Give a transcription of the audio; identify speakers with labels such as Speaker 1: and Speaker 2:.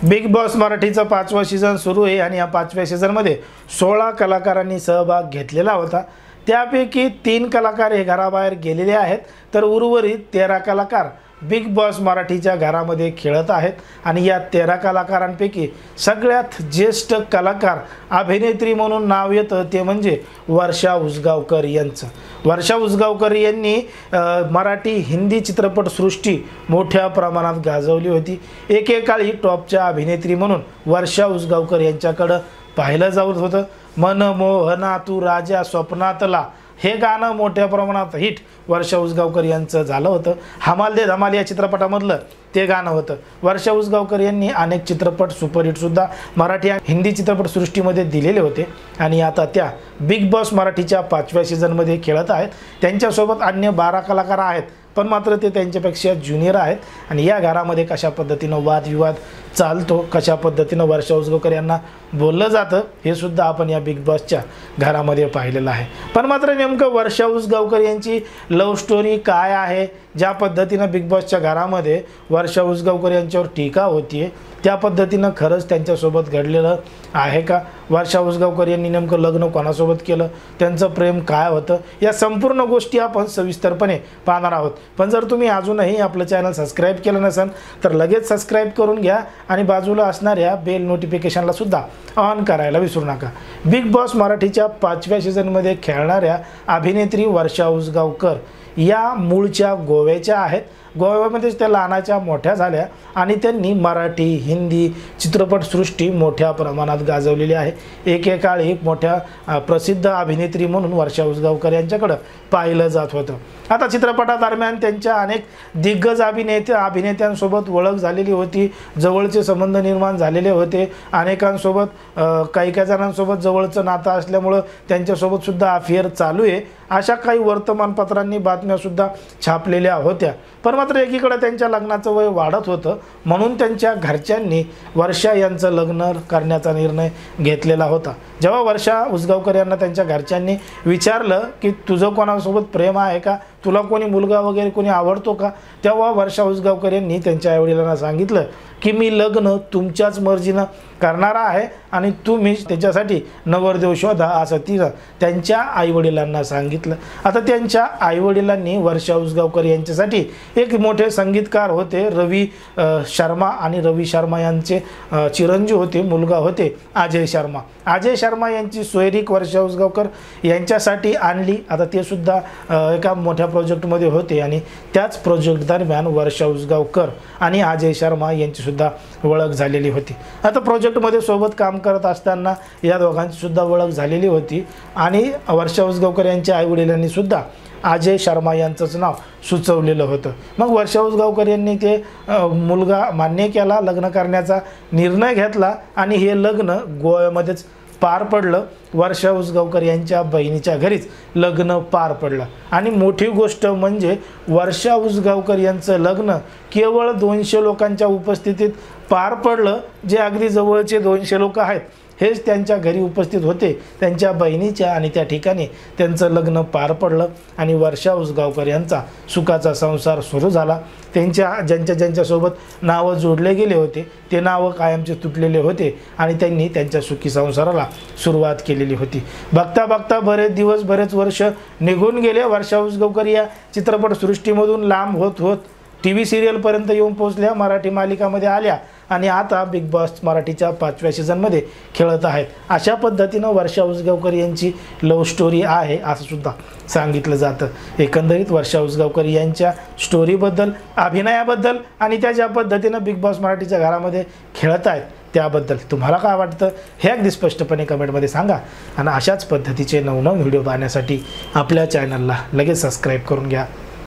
Speaker 1: Big boss मराठीचा 5वा season सुरू आहे आणि या 5व्या सीझनमध्ये 16 कलाकारांनी सहभाग घेतलेला होता। त्यापैकी 3 कलाकार हे घराबाहेर गेलेले आहेत, तर उर्वरित 13 कलाकार बिग बॉस मराठीच्या घरामध्ये खेळत आहेत। आणि या 13 कलाकारांपैकी सगळ्यात ज्येष्ठ कलाकार अभिनेत्री म्हणून नाव येतं ते म्हणजे वर्षा उसगावकर यांचं। वर्षा उसगावकर यांनी मराठी हिंदी चित्रपटसृष्टी मोठ्या प्रमाणात गाजवली होती। एकेकाळी टॉपच्या अभिनेत्री म्हणून वर्षा उसगावकर यांच्याकडं पाहिलं जात होतं। मन मोहना तू राजा स्वप्नातला हे गाणं मोठ्या प्रमाणात हिट वर्षा उसगावकर यांचं झालं होतं। हमाल दे धमाल या चित्रपटामधलं ते गाणं होतं। वर्षा उसगावकर यांनी अनेक चित्रपट सुपरहिटसुद्धा मराठी आणि हिंदी चित्रपटसृष्टीमध्ये दिलेले होते आणि आता त्या बिग बॉस मराठीच्या 5व्या सीझनमध्ये खेळत आहेत। त्यांच्यासोबत अन्य 12 कलाकार आहेत, पण मात्र ते त्यांच्यापेक्षा ज्युनियर आहेत। आणि या घरामध्ये कशा पद्धतीनं वादविवाद चालतो, कशा पद्धतीनं वर्षा उसगावकर यांना बोललं जातं हे सुद्धा आपण या बिग बॉसच्या घरामध्ये पाहिलेलं आहे। पण मात्र नेमकं वर्षा उसगावकर यांची लव्ह स्टोरी काय आहे, ज्या पद्धतीनं बिग बॉसच्या घरामध्ये वर्षा उसगावकर यांच्यावर टीका होतीये त्या पद्धतीनं खरंच त्यांच्यासोबत घडलेलं आहे का? वर्षा उसगावकर यांनी नेमकं लग्न कोणासोबत केलं, त्यांचं प्रेम काय होतं, या संपूर्ण गोष्टी आपण सविस्तरपणे पाहणार आहोत। पण जर तुम्ही अजूनही आपलं चॅनल सबस्क्राईब केलं नसेल तर लगेच सबस्क्राईब करून घ्या आणि बाजूला असणाऱ्या बेल नोटिफिकेशनला सुद्धा ऑन करायला विसरू नका। बिग बॉस मराठीच्या 5व्या सीझनमध्ये खेळणाऱ्या अभिनेत्री वर्षा उसगावकर या मूळच्या गोव्याच्या आहेत। गोव्यामध्येच त्या लहानाच्या मोठ्या झाल्या आणि त्यांनी मराठी हिंदी चित्रपटसृष्टी मोठ्या प्रमाणात गाजवलेली आहे। एकेकाळी मोठ्या प्रसिद्ध अभिनेत्री म्हणून वर्षा उसगावकर यांच्याकडं पाहिलं जात होतं। आता चित्रपटादरम्यान त्यांच्या अनेक दिग्गज अभिनेत्यांसोबत ओळख झालेली होती, जवळचे संबंध निर्माण झालेले होते। अनेकांसोबत काही जणांसोबत जवळचं नातं असल्यामुळं त्यांच्यासोबत सुद्धा अफेअर चालू आहे अशा काही वर्तमानपत्रांनी बातम्यासुद्धा छापलेल्या होत्या। पण मात्र एकीकडे त्यांच्या लग्नाचं वय वाढत होतं, म्हणून त्यांच्या घरच्यांनी वर्षा यांचं लग्न करण्याचा निर्णय घेतलेला होता। जेव्हा वर्षा उसगावकर यांना त्यांच्या घरच्यांनी विचारलं की तुझं कोणासोबत प्रेम आहे का, तुला कोणी मुलगा वगैरे कोणी आवडतो का, तेव्हा वर्षा उसगावकर यांनी त्यांच्या आईवडिलांना सांगितलं की मी लग्न तुमच्याच मर्जीनं करणार आहे आणि तुम्ही त्याच्यासाठी नवरदेव शोधा असं तिनं त्यांच्या आईवडिलांना सांगितलं। आता त्यांच्या आईवडिलांनी वर्षा उसगावकर यांच्यासाठी एक मोठे संगीतकार होते रवी शर्मा, आणि रवी शर्मा यांचे चिरंजीव होते, मुलगा होते अजय शर्मा। अजय शर्मा यांची सोयरीक वर्षा उसगावकर यांच्यासाठी आणली। आता ते सुद्धा एका मोठ्या प्रोजेक्टमध्ये होते आणि त्याच प्रोजेक्ट दरम्यान वर्षा उसगावकर आणि अजय शर्मा यांची सुद्धा ओळख झालेली होती। आता प्रोजेक्टमध्ये सोबत काम करत असताना या दोघांची सुद्धा ओळख झालेली होती आणि वर्षा उसगावकर यांच्या आईवडिलांनी सुद्धा अजय शर्मा यांचंच नाव सुचवलेलं होतं। मग वर्षा उसगावकर यांनी ते मुलगा मान्य केला, लग्न करण्याचा निर्णय घेतला आणि हे लग्न गोव्यामध्येच पार पडलं। वर्षा उसगावकर यांच्या बहिणीच्या घरीच लग्न पार पडलं आणि मोठी गोष्ट म्हणजे वर्षा उसगावकर यांचं लग्न केवळ 200 लोकांच्या उपस्थितीत पार पडलं। जे अगदी जवळचे 200 लोक आहेत हेच त्यांच्या घरी उपस्थित होते, त्यांच्या बहिणीच्या, आणि त्या ठिकाणी त्यांचं लग्न पार पडलं आणि वर्षा उसगावकर यांचा सुखाचा संसार सुरू झाला। ज्यांच्यासोबत नावं जोडले गेले होते ते नावं कायमचे तुटलेले होते आणि त्यांनी त्यांच्या सुखी संसाराला सुरुवात केलेली होती। बघता बघता बरेच दिवस बरेच वर्ष निघून गेले। वर्षा उसगावकर या चित्रपटसृष्टीमधून लांब होत TV सिरियलपर्यंत येऊन पोहोचल्या, मराठी मालिकामध्ये आल्या आणि आता बिग बॉस मराठीच्या 5व्या सीझनमध्ये खेळत आहेत। अशा पद्धतीनं वर्षा उसगावकर यांची लव्ह स्टोरी आहे असं सुद्धा सांगितलं जातं। एकंदरीत वर्षा उसगावकर यांच्या स्टोरीबद्दल, अभिनयाबद्दल आणि त्या ज्या पद्धतीनं बिग बॉस मराठीच्या घरामध्ये खेळत आहेत त्याबद्दल तुम्हाला काय वाटतं हे अगदी स्पष्टपणे कमेंटमध्ये सांगा। आणि अशाच पद्धतीचे नवनवीन व्हिडिओ पाहण्यासाठी आपल्या चॅनलला लगेच सबस्क्राईब करून घ्या।